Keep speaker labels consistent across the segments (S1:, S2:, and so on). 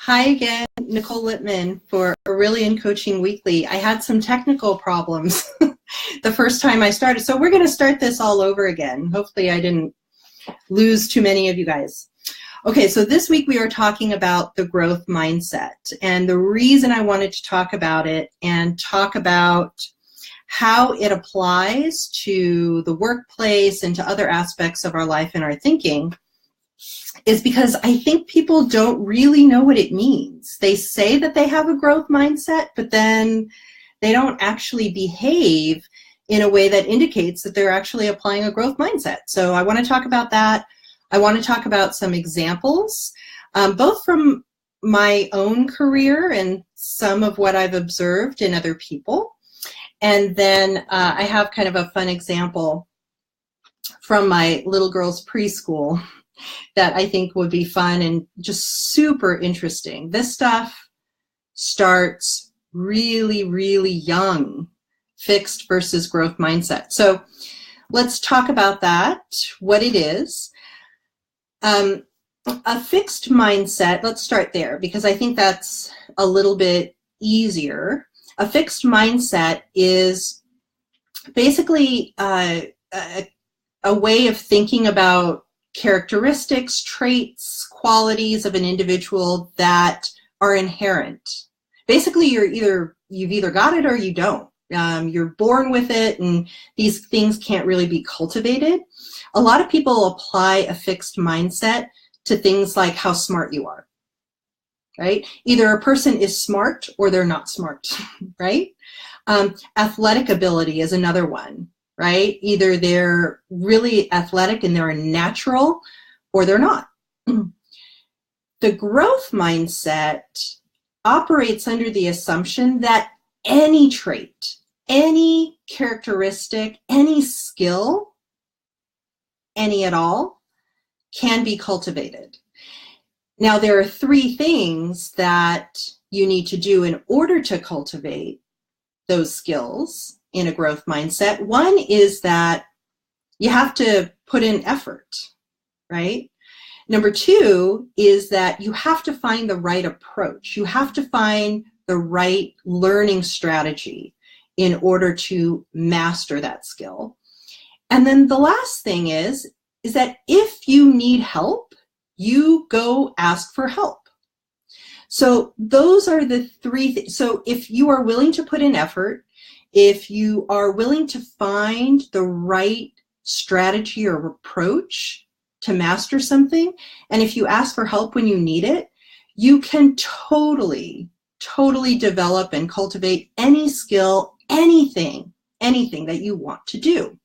S1: Hi again, Nicole Littman for Aurelian Coaching Weekly. I had some technical problems the first time I started, so we're going to start this all over again. Hopefully I didn't lose too many of you guys. Okay, so this week we are talking about the growth mindset, and the reason I wanted to talk about it and talk about how it applies to the workplace and to other aspects of our life and our thinking is because I think people don't really know what it means. They say that they have a growth mindset, but then they don't actually behave in a way that indicates that they're actually applying a growth mindset. So I want to talk about that. I want to talk about some examples, both from my own career and some of what I've observed in other people. And then I have kind of a fun example from my little girl's preschool that I think would be fun and just super interesting. This stuff starts really, really young, fixed versus growth mindset. So let's talk about that, what it is. A fixed mindset, let's start there because I think that's a little bit easier. A fixed mindset is basically a way of thinking about characteristics, traits, qualities of an individual that are inherent. Basically, you've either got it or you don't. You're born with it, and these things can't really be cultivated. A lot of people apply a fixed mindset to things like how smart you are, right? Either a person is smart or they're not smart, right? Athletic ability is another one. Right? Either they're really athletic and they're a natural, or they're not. The growth mindset operates under the assumption that any trait, any characteristic, any skill, any at all, can be cultivated. Now, there are three things that you need to do in order to cultivate those skills in a growth mindset. One is that you have to put in effort, right? Number two is that you have to find the right approach. You have to find the right learning strategy in order to master that skill. And then the last thing is that if you need help, you go ask for help. So those are the three things. So if you are willing to put in effort, if you are willing to find the right strategy or approach to master something, and if you ask for help when you need it, you can totally develop and cultivate any skill, anything that you want to do.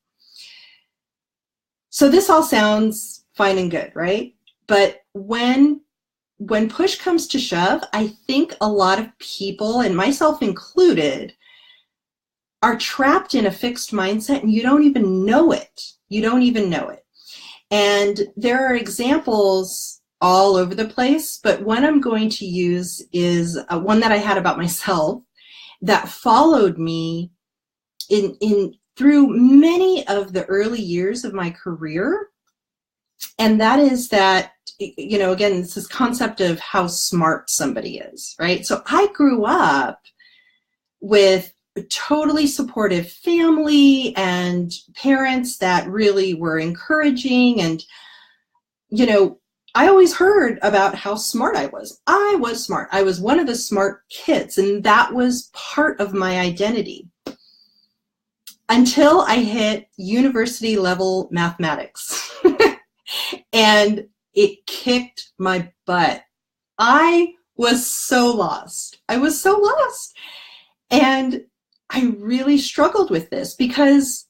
S1: So this all sounds fine and good, right? But when push comes to shove, I think a lot of people, and myself included, are trapped in a fixed mindset and you don't even know it. You don't even know it. And there are examples all over the place, but one I'm going to use is one that I had about myself that followed me in through many of the early years of my career. And that is that, you know, again, it's this concept of how smart somebody is, right? So I grew up with a totally supportive family and parents that really were encouraging. And, you know, I always heard about how smart I was. I was smart. I was one of the smart kids, and that was part of my identity until I hit university level mathematics. And it kicked my butt. I was so lost. I was so lost. And I really struggled with this because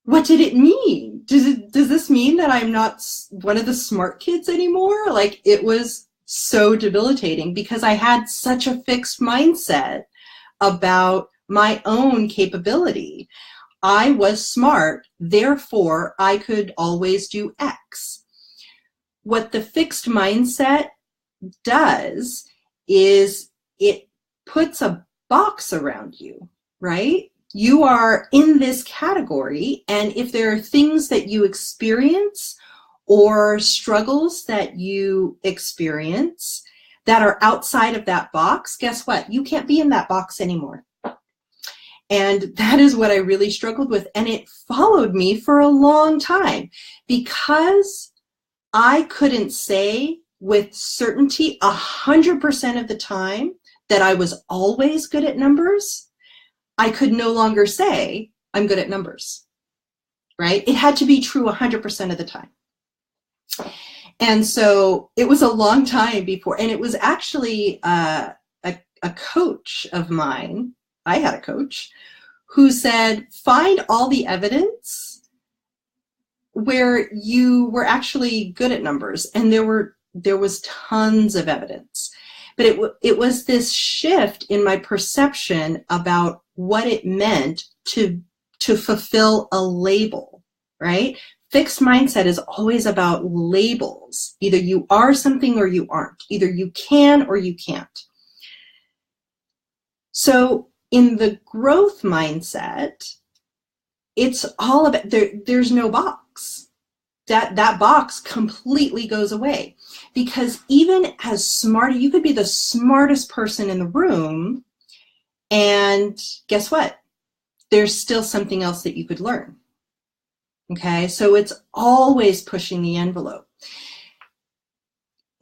S1: what did it mean? Does this mean that I'm not one of the smart kids anymore? Like, it was so debilitating because I had such a fixed mindset about my own capability. I was smart, therefore I could always do X. What the fixed mindset does is it puts a box around you, right? You are in this category, and if there are things that you experience or struggles that you experience that are outside of that box, guess what? You can't be in that box anymore. And that is what I really struggled with. And it followed me for a long time because I couldn't say with certainty 100% of the time that I was always good at numbers. I could no longer say I'm good at numbers, right? It had to be true 100% of the time. And so it was a long time before, and it was actually a coach of mine, I had a coach, who said, find all the evidence where you were actually good at numbers. And there was tons of evidence. But it was this shift in my perception about what it meant to fulfill a label, right? Fixed mindset is always about labels. Either you are something or you aren't. Either you can or you can't. So in the growth mindset, it's all about, there's no box. That box completely goes away. Because even as smart, you could be the smartest person in the room, and guess what? There's still something else that you could learn. Okay, so it's always pushing the envelope.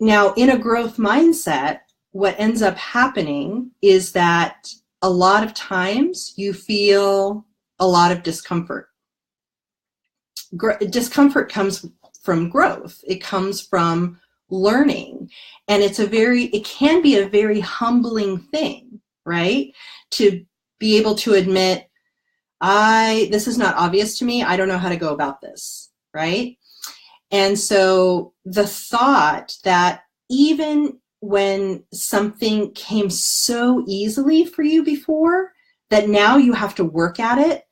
S1: Now, in a growth mindset, what ends up happening is that a lot of times you feel a lot of discomfort. Discomfort comes from growth. It comes from learning. And it can be a very humbling thing, right? To be able to admit, this is not obvious to me. I don't know how to go about this, right? And so the thought that even when something came so easily for you before, that now you have to work at it,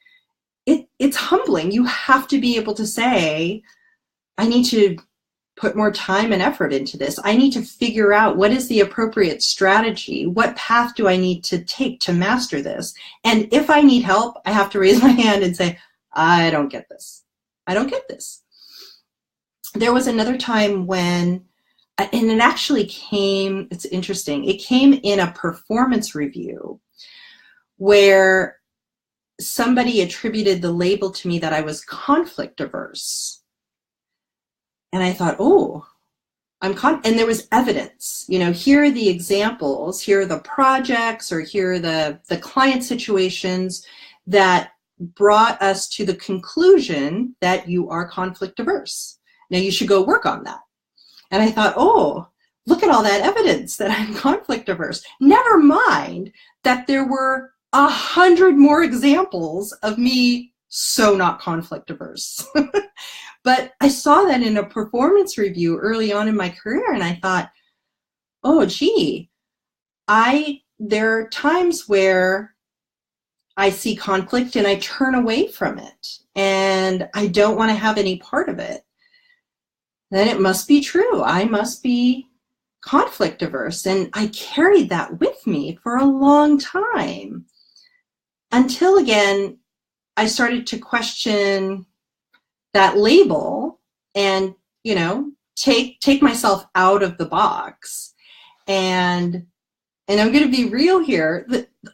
S1: it's humbling. You have to be able to say, I need to put more time and effort into this. I need to figure out what is the appropriate strategy. What path do I need to take to master this? And if I need help, I have to raise my hand and say, I don't get this. I don't get this. There was another time when, and it actually came, it's interesting, it came in a performance review where somebody attributed the label to me that I was conflict averse. And I thought, oh, and there was evidence. Here are the examples, here are the projects, or here are the client situations that brought us to the conclusion that you are conflict averse. Now you should go work on that. And I thought, oh, look at all that evidence that I'm conflict averse. Never mind that there were 100 more examples of me so not conflict averse. But I saw that in a performance review early on in my career, and I thought, oh, gee, there are times where I see conflict and I turn away from it, and I don't want to have any part of it. Then it must be true. I must be conflict averse. And I carried that with me for a long time until, again, I started to question that label and, take myself out of the box. And I'm going to be real here.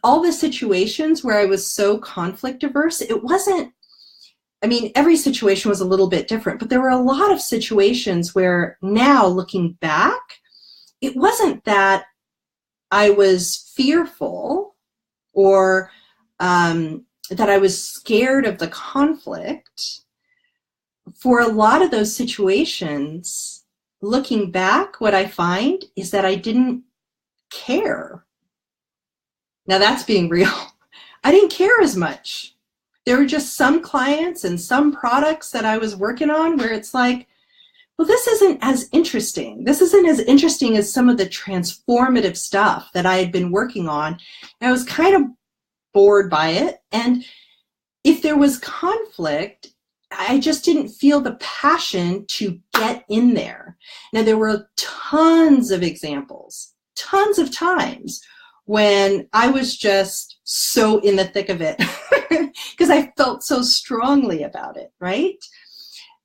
S1: All the situations where I was so conflict averse, it wasn't, every situation was a little bit different, but there were a lot of situations where now looking back, it wasn't that I was fearful or that I was scared of the conflict. For a lot of those situations, looking back, what I find is that I didn't care. Now that's being real. I didn't care as much. There were just some clients and some products that I was working on where it's like, well, this isn't as interesting. This isn't as interesting as some of the transformative stuff that I had been working on. And I was kind of bored by it. And if there was conflict, I just didn't feel the passion to get in there. Now, there were tons of examples, tons of times when I was just so in the thick of it because I felt so strongly about it, right?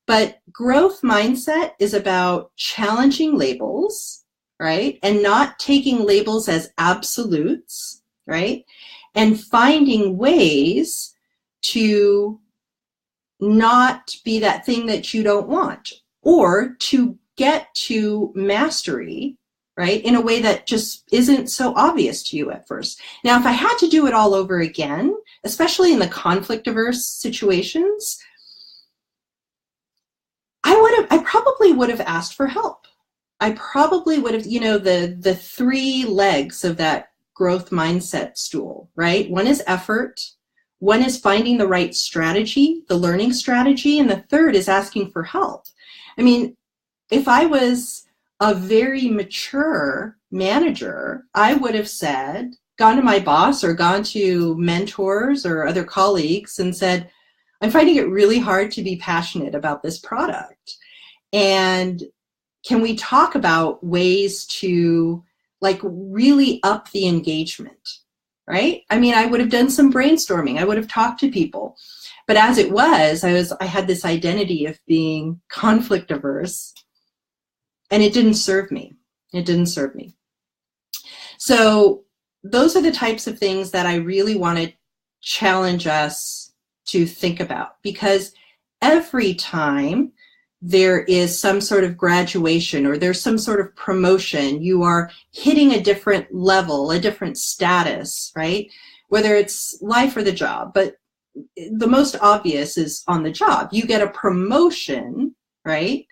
S1: But growth mindset is about challenging labels, right? And not taking labels as absolutes, right? And finding ways to not be that thing that you don't want, or to get to mastery, right, in a way that just isn't so obvious to you at first. Now, if I had to do it all over again, especially in the conflict-averse situations, I probably would have asked for help. I probably would have, the three legs of that growth mindset stool, right? One is effort, one is finding the right strategy, the learning strategy, and the third is asking for help. I mean, if I was a very mature manager, I would have said, gone to my boss or gone to mentors or other colleagues and said, I'm finding it really hard to be passionate about this product. And can we talk about ways to like really up the engagement, right? I mean, I would have done some brainstorming. I would have talked to people. But as it was, I had this identity of being conflict averse, and it didn't serve me. It didn't serve me. So those are the types of things that I really want to challenge us to think about, because every time there is some sort of graduation or there's some sort of promotion, you are hitting a different level, a different status, right? Whether it's life or the job, but the most obvious is on the job. You get a promotion, right?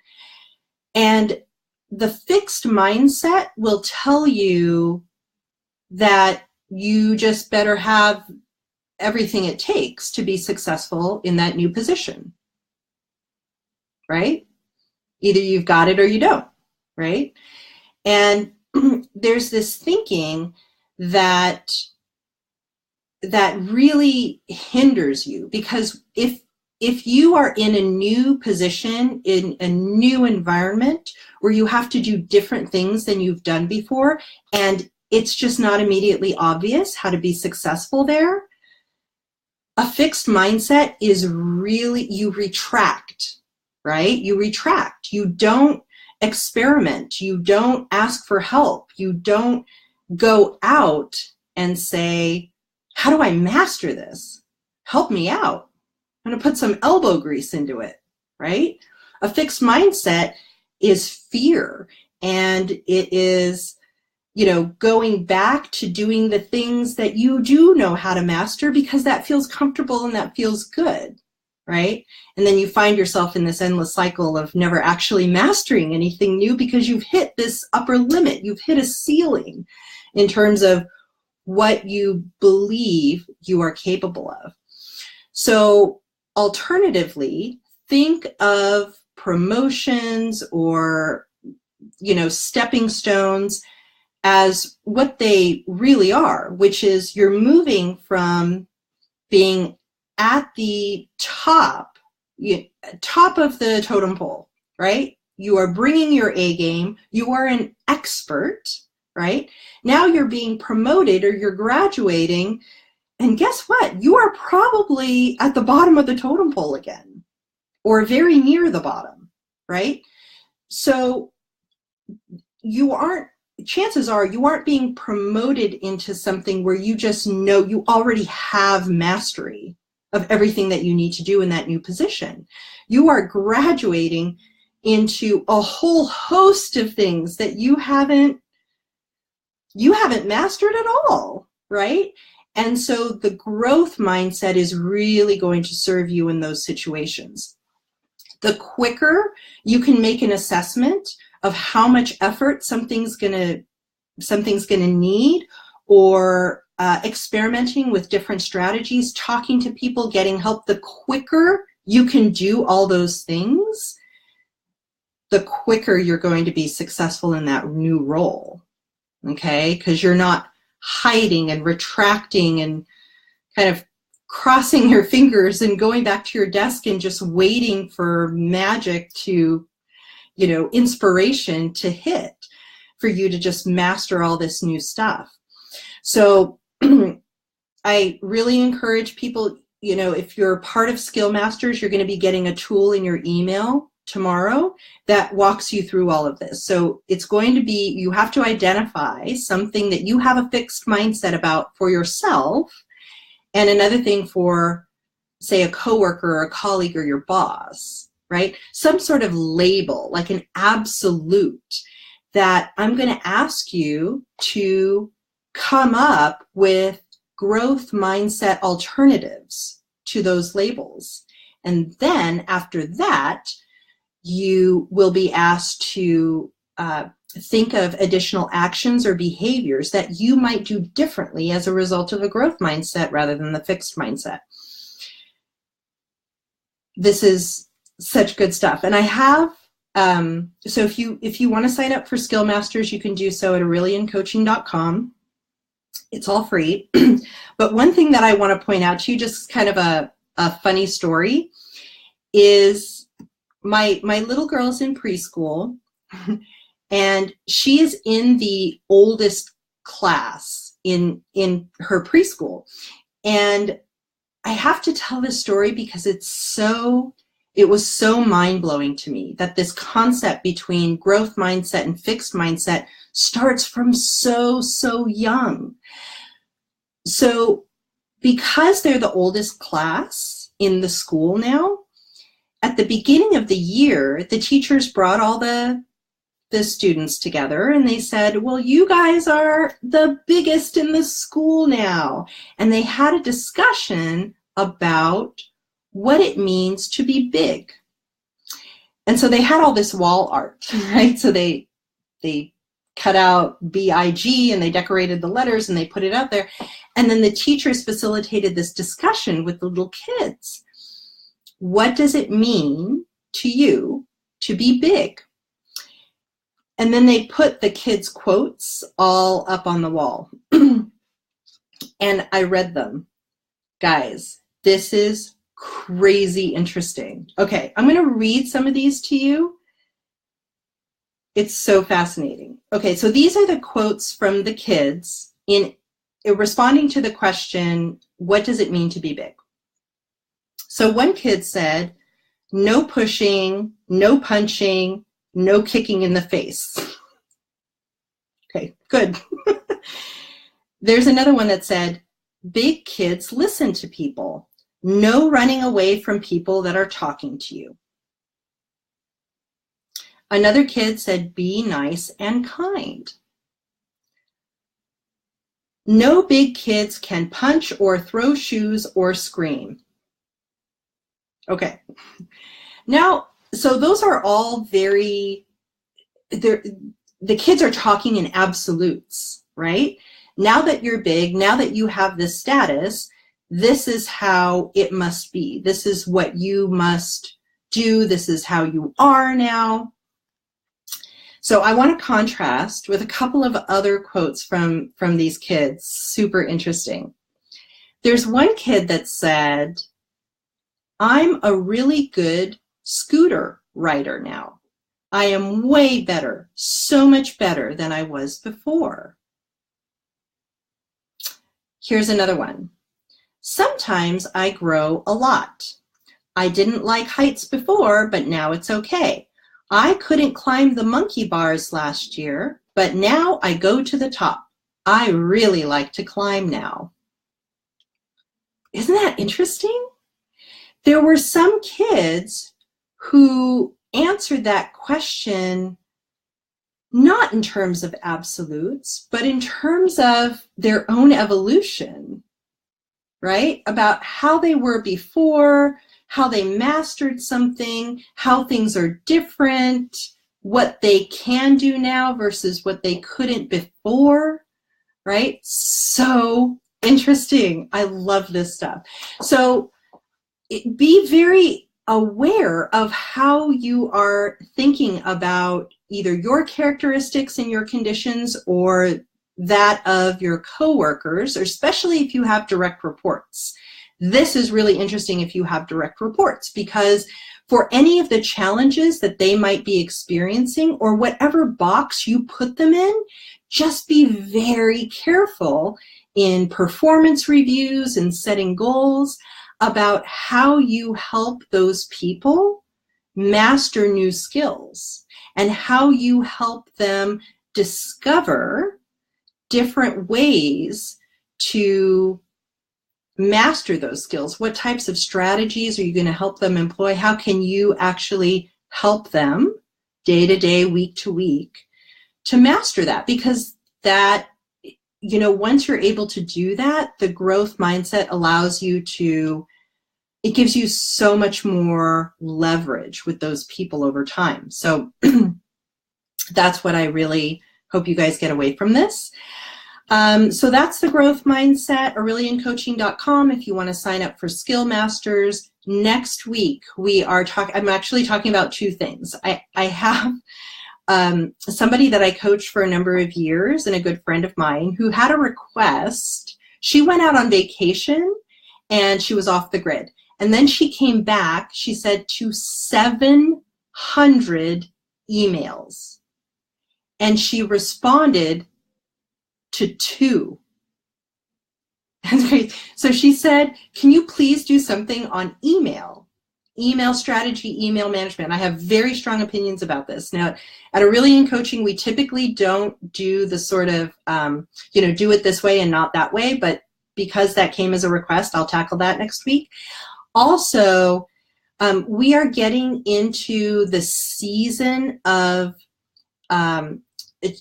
S1: And the fixed mindset will tell you that you just better have everything it takes to be successful in that new position, right? Either you've got it or you don't, right? And there's this thinking that really hinders you, because if you are in a new position, in a new environment where you have to do different things than you've done before, and it's just not immediately obvious how to be successful there, a fixed mindset is really, you retract, right? You retract. You don't experiment. You don't ask for help. You don't go out and say, how do I master this? Help me out. I'm going to put some elbow grease into it, right? A fixed mindset is fear, and it is, going back to doing the things that you do know how to master because that feels comfortable and that feels good, right? And then you find yourself in this endless cycle of never actually mastering anything new because you've hit this upper limit. You've hit a ceiling in terms of what you believe you are capable of. So alternatively, think of promotions or, stepping stones as what they really are, which is you're moving from being at the top of the totem pole, right? You are bringing your A game. You are an expert, right? Now you're being promoted or you're graduating. And guess what? You are probably at the bottom of the totem pole again, or very near the bottom, right? So chances are you aren't being promoted into something where you just know you already have mastery of everything that you need to do in that new position. You are graduating into a whole host of things that you haven't mastered at all, right? And so the growth mindset is really going to serve you in those situations. The quicker you can make an assessment of how much effort something's gonna need, or experimenting with different strategies, talking to people, getting help, the quicker you can do all those things, the quicker you're going to be successful in that new role, okay? Because you're not hiding and retracting and kind of crossing your fingers and going back to your desk and just waiting for magic to, inspiration to hit for you to just master all this new stuff. So I really encourage people, if you're part of Skill Masters, you're going to be getting a tool in your email tomorrow that walks you through all of this. So it's going to be, you have to identify something that you have a fixed mindset about for yourself, and another thing for, say, a coworker or a colleague or your boss, right? Some sort of label, like an absolute, that I'm going to ask you to come up with growth mindset alternatives to those labels. And then after that, you will be asked to think of additional actions or behaviors that you might do differently as a result of a growth mindset rather than the fixed mindset. This is such good stuff. And I have, so if you want to sign up for Skill Masters, you can do so at aureliancoaching.com. It's all free. But one thing that I want to point out to you, just kind of a funny story, is my little girl's in preschool, and she is in the oldest class in her preschool. And I have to tell this story because it was so mind-blowing to me that this concept between growth mindset and fixed mindset starts from so young. So because they're the oldest class in the school now, at the beginning of the year, the teachers brought all the students together and they said, well, you guys are the biggest in the school now. And they had a discussion about what it means to be big. And so they had all this wall art, right? So they cut out BIG and they decorated the letters and they put it out there. And then the teachers facilitated this discussion with the little kids. What does it mean to you to be big? And then they put the kids' quotes all up on the wall. And I read them. Guys, this is crazy interesting. Okay, I'm going to read some of these to you. It's so fascinating. Okay, so these are the quotes from the kids in responding to the question, what does it mean to be big? So one kid said, no pushing, no punching, no kicking in the face. Okay, good. There's another one that said, big kids listen to people. No running away from people that are talking to you. Another kid said, be nice and kind. No big kids can punch or throw shoes or scream. Okay. Now, so those are all the kids are talking in absolutes, right? Now that you're big, now that you have this status, this is how it must be. This is what you must do. This is how you are now. So I want to contrast with a couple of other quotes from these kids. Super interesting. There's one kid that said, I'm a really good scooter rider now. I am way better, so much better than I was before. Here's another one. Sometimes I grow a lot. I didn't like heights before, but now it's okay. I couldn't climb the monkey bars last year, but now I go to the top. I really like to climb now. Isn't that interesting? There were some kids who answered that question not in terms of absolutes, but in terms of their own evolution, right? About how they were before, how they mastered something, how things are different, what they can do now versus what they couldn't before, right? So interesting. I love this stuff. So be very aware of how you are thinking about either your characteristics and your conditions or that of your coworkers, or especially if you have direct reports. This is really interesting if you have direct reports, because for any of the challenges that they might be experiencing or whatever box you put them in, just be very careful in performance reviews and setting goals about how you help those people master new skills and how you help them discover different ways to master those skills. What types of strategies are you going to help them employ? How can you actually help them day to day, week to week to master that? Because that, you know, once you're able to do that, the growth mindset allows you to, it gives you so much more leverage with those people over time. So that's what I really hope you guys get away from this. So that's the growth mindset, aureliancoaching.com if you want to sign up for Skill Masters. Next week, I'm actually talking about two things. I have somebody that I coached for a number of years and a good friend of mine who had a request. She went out on vacation and she was off the grid. And then she came back, she said, to 700 emails. And she responded to 2. That's great. So she said, can you please do something on email strategy, email management? I have very strong opinions about this. Now, at Aurelian Coaching, we typically don't do the sort of, do it this way and not that way. But because that came as a request, I'll tackle that next week. Also, we are getting into the season of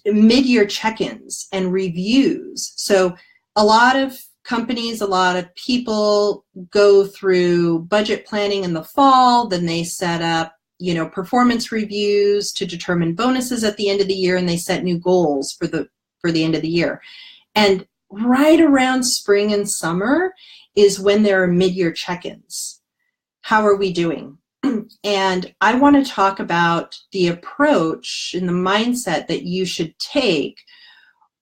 S1: mid-year check-ins and reviews. So a lot of companies, a lot of people go through budget planning in the fall, then they set up, performance reviews to determine bonuses at the end of the year, and they set new goals for the end of the year. And right around spring and summer is when there are mid-year check-ins. How are we doing? And I want to talk about the approach and the mindset that you should take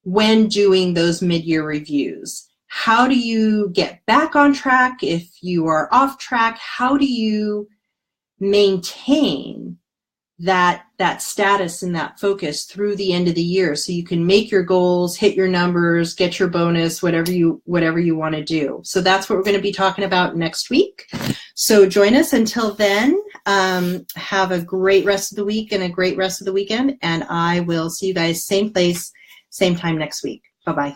S1: when doing those mid-year reviews. How do you get back on track if you are off track? How do you maintain that status and that focus through the end of the year so you can make your goals, hit your numbers, get your bonus, whatever you want to do? So that's what we're going to be talking about next week. So join us. Until then, have a great rest of the week and a great rest of the weekend, and I will see you guys same place, same time next week. Bye-bye.